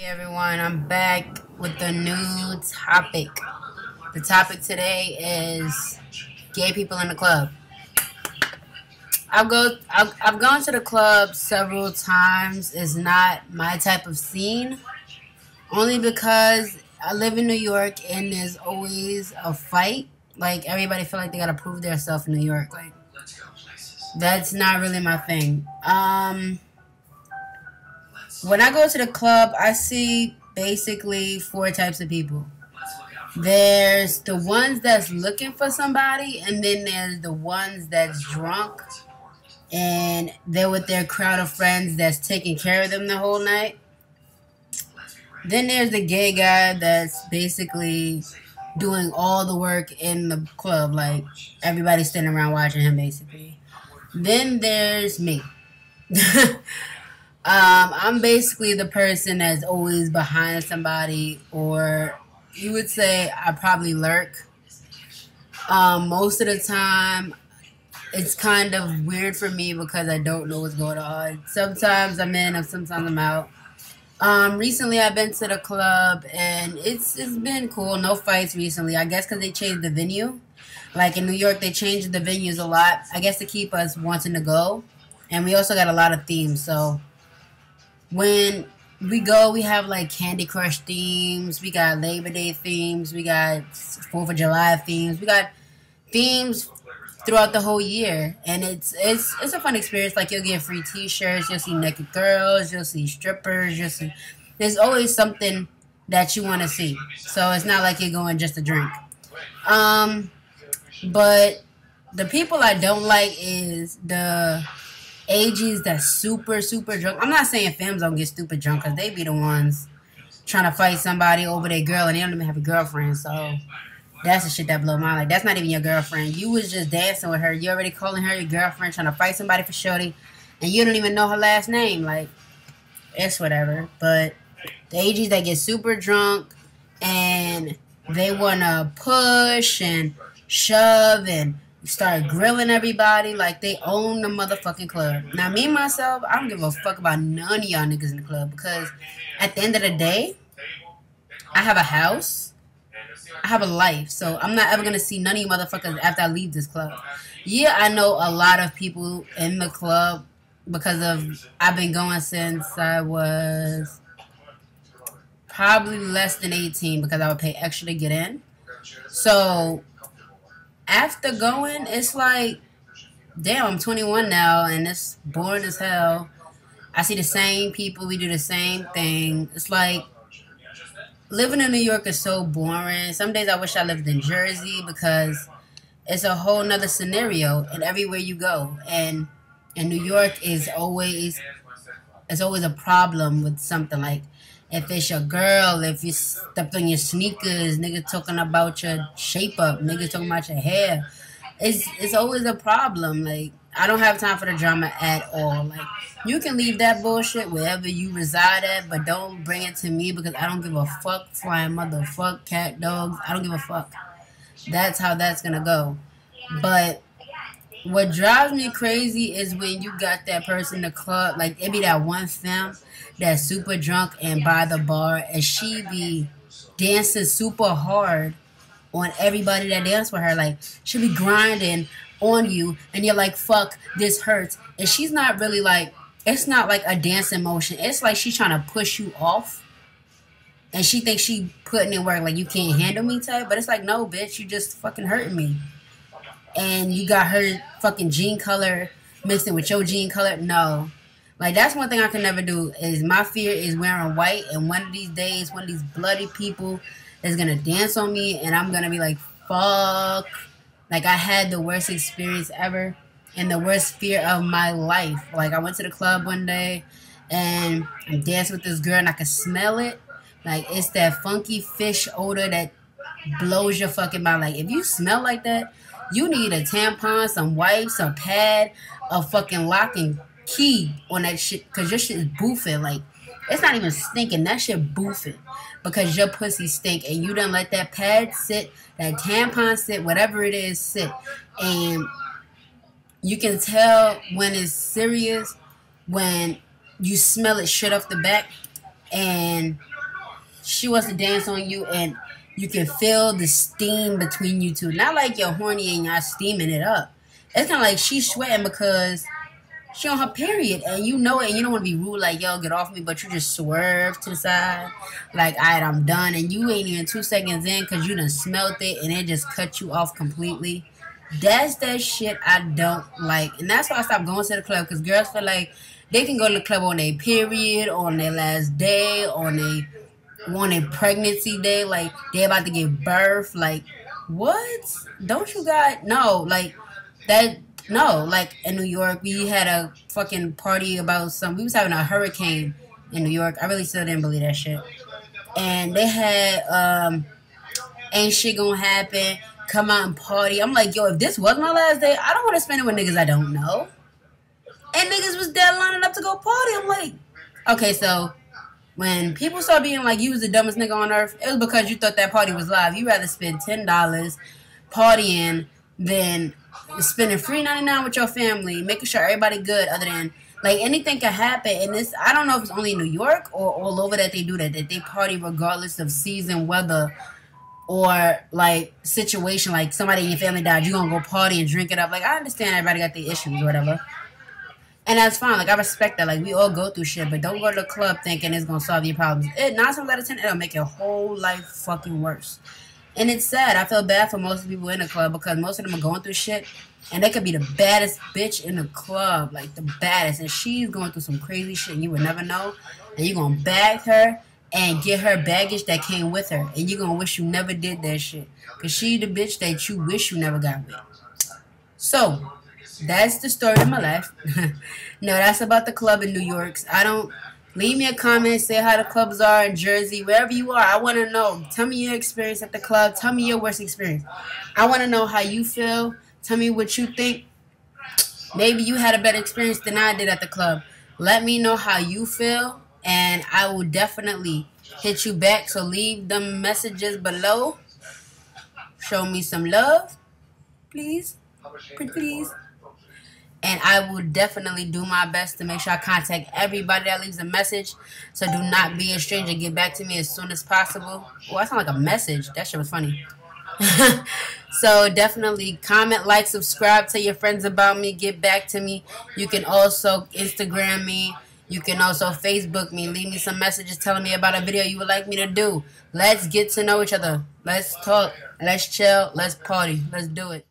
Hey everyone, I'm back with a new topic. The topic today is gay people in the club. I've gone to the club several times. It's not my type of scene, only because I live in New York and there's always a fight. Like everybody feel like they gotta prove themselves in New York. Like that's not really my thing. When I go to the club, I see basically four types of people. There's the ones that's looking for somebody, and then there's the ones that's drunk and they're with their crowd of friends that's taking care of them the whole night. Then there's the gay guy that's basically doing all the work in the club, like everybody's standing around watching him basically. Then there's me. I'm basically the person that's always behind somebody, or you would say I probably lurk. Most of the time, it's kind of weird for me because I don't know what's going on. Sometimes I'm in, and sometimes I'm out. Recently I've been to the club and it's been cool. No fights recently. I guess because they changed the venue. Like in New York, they changed the venues a lot. I guess to keep us wanting to go, and we also got a lot of themes. So when we go, we have like Candy Crush themes, we got Labor Day themes, we got 4th of July themes, we got themes throughout the whole year, and it's a fun experience. Like you'll get free T-shirts, you'll see naked girls, you'll see strippers, you'll see. There's always something that you want to see, so it's not like you're going just to drink. But the people I don't like is the AGs that's super drunk. I'm not saying femmes don't get stupid drunk because they be the ones trying to fight somebody over their girl and they don't even have a girlfriend. So that's the shit that blow my mind. Like that's not even your girlfriend. You was just dancing with her. You already calling her your girlfriend, trying to fight somebody for shorty, and you don't even know her last name. Like it's whatever. But the AGs that get super drunk and they wanna push and shove and start grilling everybody like they own the motherfucking club. Now, me, myself, I don't give a fuck about none of y'all niggas in the club because at the end of the day, I have a house, I have a life, so I'm not ever going to see none of you motherfuckers after I leave this club. Yeah, I know a lot of people in the club because of, I've been going since I was probably less than 18 because I would pay extra to get in. So after going, it's like, damn, I'm 21 now, and it's boring as hell. I see the same people, we do the same thing. It's like, living in New York is so boring. Some days I wish I lived in Jersey because it's a whole nother scenario and everywhere you go. And New York is always, it's always a problem with something like, if it's your girl, if you stepped on your sneakers, nigga talking about your shape up, nigga talking about your hair. It's always a problem. Like, I don't have time for the drama at all. Like, you can leave that bullshit wherever you reside at, but don't bring it to me because I don't give a fuck, flying motherfuck, cat, dogs. I don't give a fuck. That's how that's gonna go. But what drives me crazy is when you got that person in the club, like it be that one femme that's super drunk and by the bar, and she be dancing super hard on everybody that dance with her. Like she be grinding on you, and you're like, "Fuck, this hurts." And she's not really like, it's not like a dancing motion. It's like she's trying to push you off, and she thinks she putting in work, like you can't handle me type. But it's like, no, bitch, you just fucking hurting me. And you got her fucking jean color mixing with your jean color. No. Like, that's one thing I can never do is my fear is wearing white. And one of these days, one of these bloody people is going to dance on me. And I'm going to be like, fuck. Like, I had the worst experience ever and the worst fear of my life. Like, I went to the club one day and I'm dancing with this girl and I could smell it. Like, it's that funky fish odor that blows your fucking mind. Like, if you smell like that, you need a tampon, some wipes, a pad, a fucking lock and key on that shit. Because your shit is boofing. Like, it's not even stinking. That shit boofing. Because your pussy stink. And you done let that pad sit, that tampon sit, whatever it is sit. And you can tell when it's serious when you smell it shit off the back. And she wants to dance on you, and you can feel the steam between you two. Not like you're horny and y'all steaming it up. It's kind of like she's sweating because she on her period, and you know it, and you don't want to be rude like, yo, get off me, but you just swerve to the side like, all right, I'm done, and you ain't even 2 seconds in because you done smelt it, and it just cut you off completely. That's that shit I don't like, and that's why I stopped going to the club, because girls feel like they can go to the club on their period, on their last day, on a pregnancy day, like they about to give birth. Like, what? Don't you got no, like that? No, like in New York, we had a fucking party about we was having a hurricane in New York. I really still didn't believe that shit. And they had, ain't shit gonna happen. Come out and party. I'm like, yo, if this was my last day, I don't want to spend it with niggas I don't know. And niggas was dead lining up to go party. I'm like, okay, so when people start being like, you was the dumbest nigga on earth, it was because you thought that party was live. You rather spend $10 partying than spending $3.99 with your family, making sure everybody good. Other than, like, anything can happen. And this, I don't know if it's only in New York or all over that they do that they party regardless of season, weather, or like situation. Like somebody in your family died, you gonna go party and drink it up. Like, I understand everybody got their issues or whatever. And that's fine. Like, I respect that. Like, we all go through shit. But don't go to the club thinking it's going to solve your problems. 9 times out of 10, it'll make your whole life fucking worse. And it's sad. I feel bad for most of the people in the club because most of them are going through shit. And they could be the baddest bitch in the club. Like, the baddest. And she's going through some crazy shit and you would never know. And you're going to bag her and get her baggage that came with her. And you're going to wish you never did that shit. Because she the bitch that you wish you never got with. So, that's the story of my life. No, that's about the club in New York. Leave me a comment, say how the clubs are in Jersey, wherever you are. I want to know. Tell me your experience at the club. Tell me your worst experience. I want to know how you feel. Tell me what you think. Maybe you had a better experience than I did at the club. Let me know how you feel, and I will definitely hit you back. So leave them messages below. Show me some love, please. Pretty please. And I will definitely do my best to make sure I contact everybody that leaves a message. So do not be a stranger. Get back to me as soon as possible. Well, that sounds like a message. That shit was funny. So definitely comment, like, subscribe, tell your friends about me. Get back to me. You can also Instagram me. You can also Facebook me. Leave me some messages telling me about a video you would like me to do. Let's get to know each other. Let's talk. Let's chill. Let's party. Let's do it.